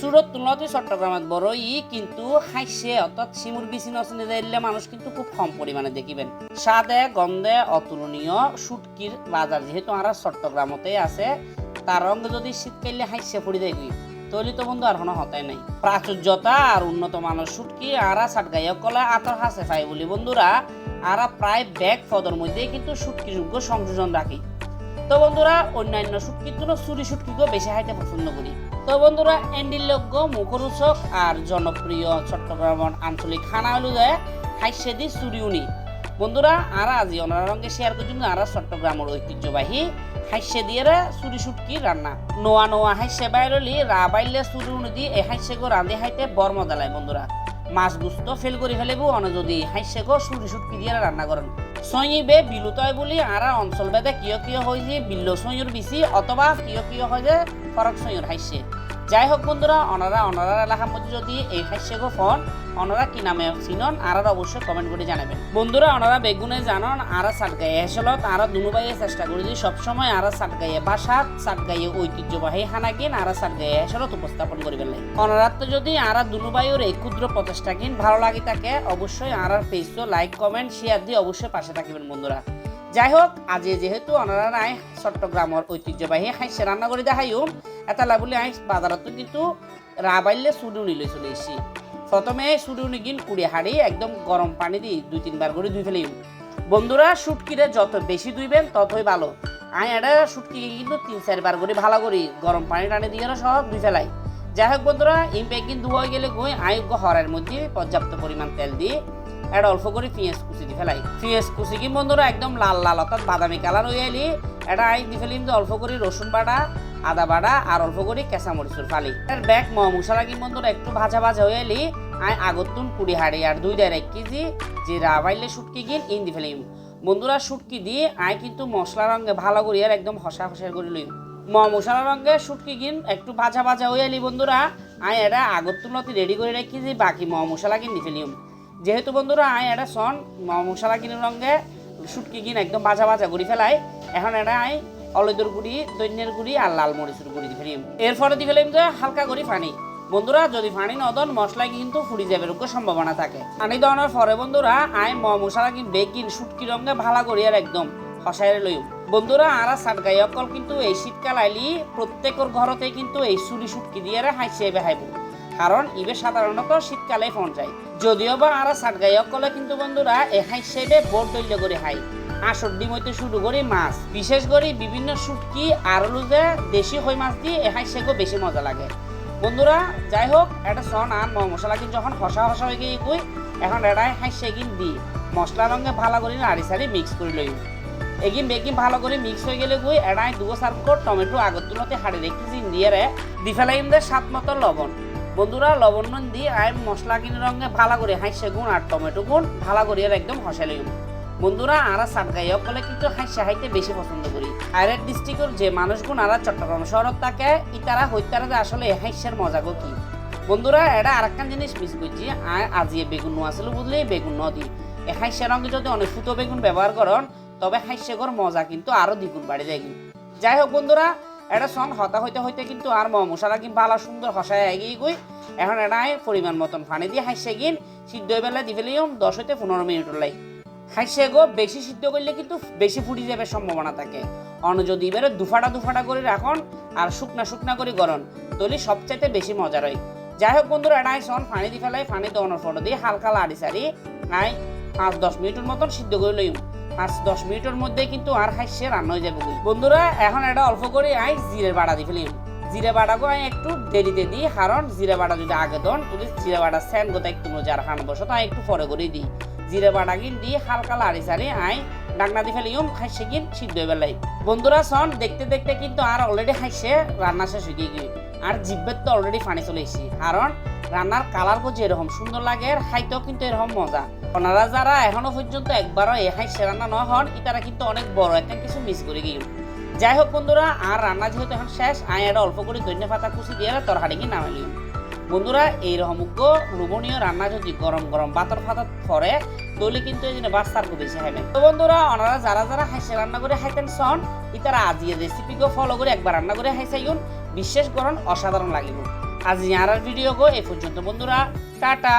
সুরত তুলনাতে চট্টগ্রামত বড় কিন্তু হাইসে অর্থাৎ শিমুর বিচি নচনে যাইলে মানুষ কিন্তু খুব কম পরিমাণে দেখিবেন। স্বাদে গন্ধে অতুলনীয় শুটকির বাজার যেহেতু আমরা চট্টগ্রামতেই আছে, তার রঙে যদি শীতকালে হাইসে পড়ি দেখবি তৈরি তো বন্ধু আর কোনো হতাই নাই। প্রাচুর্যতা আর উন্নত মানের শুটকি আরা সাটগাইয়া কলে আতর হাসে পাই বলি বন্ধুরা আরা প্রায় ব্যাগ পদের মধ্যেই কিন্তু শুটকি যোগ্য সংযোজন রাখি। তো বন্ধুরা অন্যান্য শুটকির জন্য চুরি শুটকিকেও বেশি খাইতে পছন্দ করি। তো বন্ধুরা এন্ডিলযোগ্য মুখরোচক আর জনপ্রিয় চট্টগ্রামের আঞ্চলিক খানা হলো যায় হাইসে দি চুরি উনি। বন্ধুরা আরা আজি ওনার রঙে শেয়ার করছি আরা চট্টগ্রামের ঐতিহ্যবাহী হাইসে দিয়ে চুরি শুটকি রান্না। নোয়া নোয়া হাইসে বাইরলি রা বাইলে চুরি উনি দি এই হাইসে গো রাঁধে হাইতে বর মজা লাগে বন্ধুরা। মাছ গুস্ত ফেল করে ফেলেবো অনে যদি হাইসে গো চুরি শুটকি দিয়ে রান্না করেন। সইবে বিলুতয় বলি আরা অঞ্চল ভেদে কিয় হয় যে বিল্ল সইয়র বিচি অথবা কিয় হয় যে ফরক সইয়র হাইসে। যাই হোক বন্ধুরা অনারা এলাকার মধ্যে যদি এই হাইসে গো ফোন অনারা কি নামে চিনন আর অবশ্যই কমেন্ট করে জানাবেন। বন্ধুরা অনারা বেগুনে জানন আরা সাটগাইয়ে হেসলত আরা দুনুবাইয়ে চেষ্টা করি যে সবসময় আরা সাটগাইয়ে বাসাত সাটগাইয়ে ঐতিহ্যবাহী হানাকিন আরা সাটগাইয়ে হেসলত উপস্থাপন করিবেন লাই। অনারাত যদি আরা দুনুবাইয়ের এই ক্ষুদ্র প্রচেষ্টা কিন ভালো লাগে থাকে অবশ্যই আরার পেজও লাইক কমেন্ট শেয়ার দিয়ে অবশ্যই পাশে থাকিবেন বন্ধুরা। যাই হোক আজি যেহেতু অনারা নাই চট্টগ্রামের ঐতিহ্যবাহী হাইসে রান্না করে দেখাইও এটা বলে আই বাজারত কিন্তু রাবাইলে চুড়ুনি লই চলে এসেছি। প্রথমে চুড়ুনি গিন কুড়ি হাড়ি একদম গরম পানি দিয়ে 2-3 বার করে ধুই ফেলি। বন্ধুরা শুটকিরে যত বেশি ধুইবেন ততই ভালো। আই এটা শুটকি কিন্তু 3-4 বার করে ভালো করি গরম পানি টানি দিয়ে সব ধুই ফেলাই। যাই হোক বন্ধুরা এই প্যাকিং ধোয়া গেলে গই আই হরের মধ্যে পর্যাপ্ত পরিমাণ তেল দিয়ে এটা অল্প করে পেঁয়াজ কুচি দিয়ে ফেলাই। পেঁয়াজ কুচি কি বন্ধুরা একদম লাল লাল অর্থাৎ বাদামি কালার হয়ে এলি এটা আই দিয়ে ফেলিম যে অল্প করে রসুন বাটা আদা বাটা আর অল্প করে কেঁচা মরিচুর ফালি। এর ব্যাগ মশলা কি বন্ধুরা একটু ভাজা হয়ে এলি আই আগতুন 20 হাড়ি আর 2.5 কেজি জিরা বাইলে শুটকি গিন ইন দিয়ে ফেলিম। বন্ধুরা শুটকি দিয়ে আই কিন্তু মশলা রঙে ভালো করি আর একদম হসা করে লইম। মশলা রঙে শুটকি গিন একটু ভাজা হয়ে এলি বন্ধুরা আই এটা আগতুন রেডি করে রাখি যে বাকি মশলা কিন দিয়ে ফেলিম। যেহেতু বন্ধুরা আই এটা সন মশলা কিনের রঙে শুটকি কিন একদম ভাজা করে ফেলাই। এখন এটা আই অলদর গুড়ি দৈন্যের গুড়ি আর লাল মরিচের গুড়ি দিয়ে ফেলিম। এরপরে দিয়ে ফেলিম যে হালকা করে পানি। বন্ধুরা যদি পানি নদন মশলা কিন্তু ফুড়ি যাবে সম্ভাবনা থাকে। পানি দেওয়ানোর পরে বন্ধুরা আই মশলা কিন বেগিন শুটকি রঙে ভালো করি আর একদম হসাই লইম। বন্ধুরা আরা সাটগাই অকল কিন্তু এই শীতকাল আইলি প্রত্যেকের ঘরতে কিন্তু এই চুরি শুটকি দিয়ে হাইসে বেহাইব, কারণ ইবে সাধারণত শীতকালে ফোন যায়। যদিও বা আরা সাটগাই অকলে কিন্তু বন্ধুরা এই হাইসে বোট দৈল্য করে হাই আসর ডিম হইতে শুরু করি মাছ বিশেষ করে বিভিন্ন শুটকি আর যে দেশি হই মাছ দিয়ে এ হাইসেগো বেশি মজা লাগে বন্ধুরা। যাই হোক এটা সন আর মশলা কিন্তু যখন হসা হয়ে গিয়ে কই এখন এটাই হাইসে কিন দি মশলা রঙে ভালো করে নাড়ি সারি মিক্স করে লই। এগিন বেগিন ভালো করে মিক্স হয়ে গেলে কই এটাই 2 সার্ভ কর টমেটো আগর তুলতে হাড়ি রেখে জিন দিয়ে দি ফেলাইম দে স্বাদ মতো লবণ। বন্ধুরা লবণ দিয়ে আই মশলা কিন রঙে ভালো করে হাইসে গুণ আর টমেটো গুণ ভালো করে একদম হসে লইম। বন্ধুরা আরা সাটগাইয়া কলে কিন্তু হাইসা হাইতে বেশি পছন্দ করি। আইরেট ডিস্ট্রিক্টের যে মানুষগুণ আরা চট্টগ্রাম শহরত থাকে ইতারা হইতারা যে আসলে হাইসার মজা গো কি। বন্ধুরা এটা আরেকখান জিনিস মিস করছি আজিয়ে বেগুন আসল বুঝলে বেগুন নদী এ হাইসার রঙে যদি অনেক ফুটো বেগুন ব্যবহার করেন তবে হাইসাগর মজা কিন্তু আরো দ্বিগুণ বাড়ে যায়। যাই হোক বন্ধুরা এটা সন হতা হইতে কিন্তু আর মশলা কিন্তু ভালো সুন্দর হসায় এগিয়ে গই। এখন এটাই পরিমাণ মতন পানি দিয়ে হাইসে গিন সিদ্ধ হয়ে বেলা দিয়ে ফেলিম 10-15 মিনিট লাই। হাইসে গো বেশি সিদ্ধ করলে কিন্তু বেশি ফুটি যাবে সম্ভাবনা থাকে। অন্য যদি এবারে দুফাটা করে রাখন আর শুকনা করে গরম তৈরি সবচাইতে বেশি মজা হয়। যাই হোক বন্ধুরা এটাই সন পানি দিয়ে ফেলাই পানি দেওয়ানোর ফটো দিয়ে হালকা লাড়ি সারি নাই 5-10 মিনিটের মতন সিদ্ধ করে লইম। 5-10 মিনিটের মধ্যে কিন্তু আর হাইসে রান্না হয়ে যাবে বন্ধুরা। এখন এটা অল্প করে আই জিরে বাটা দিয়ে ফেলিম। জিরে বাটাকে আমি একটু দেরিতে দিই, কারণ জিরে বাটা যদি আগে দন তুই জিরে বাটা স্যান গোটা একটু যার খান বসো তাই একটু পরে করে দিই। জিরে বাটা কিন দিয়ে হালকা লাড়ি সারি আই ডাকনা দিয়ে ফেলিম হাইসে কিন সিদ্ধ হয়ে বেলাই। বন্ধুরা সন দেখতে কিন্তু আর অলরেডি হাইসে রান্না শেষ হয়ে গিয়ে আর জিব্বের তো অলরেডি পানি চলে এসেছি, কারণ রান্নার কালার যে এরকম সুন্দর লাগে আর খাইতেও কিন্তু এরকম মজা। ওনারা যারা এখনো পর্যন্ত একবারও এ হাইসে রান্না না হন ইতারা কিন্তু অনেক বড় একটা কিছু মিস করে গিয়ে। যাই হোক বন্ধুরা আর রান্না যেহেতু এখন শেষ আই এটা অল্প করে ধনিয়া পাতা কুচি দিয়ে তরকারি কি নামাইলি। বন্ধুরা এইরকম লোভনীয় রান্না যদি গরম বাতর ফাতর পরে তাহলে কিন্তু এই বাচ্চার খুব বেশি খাইবেন। তো বন্ধুরা ওনারা যারা হাইসে রান্না করে খাইতেন সন ইতারা আজিয়ে রেসিপিকে ফলো করে একবার রান্না করে হাইসাইগুন বিশ্বাস করুন অসাধারণ লাগিব। আজ আর ভিডিও গো এই পর্যন্ত বন্ধুরা, টাটা।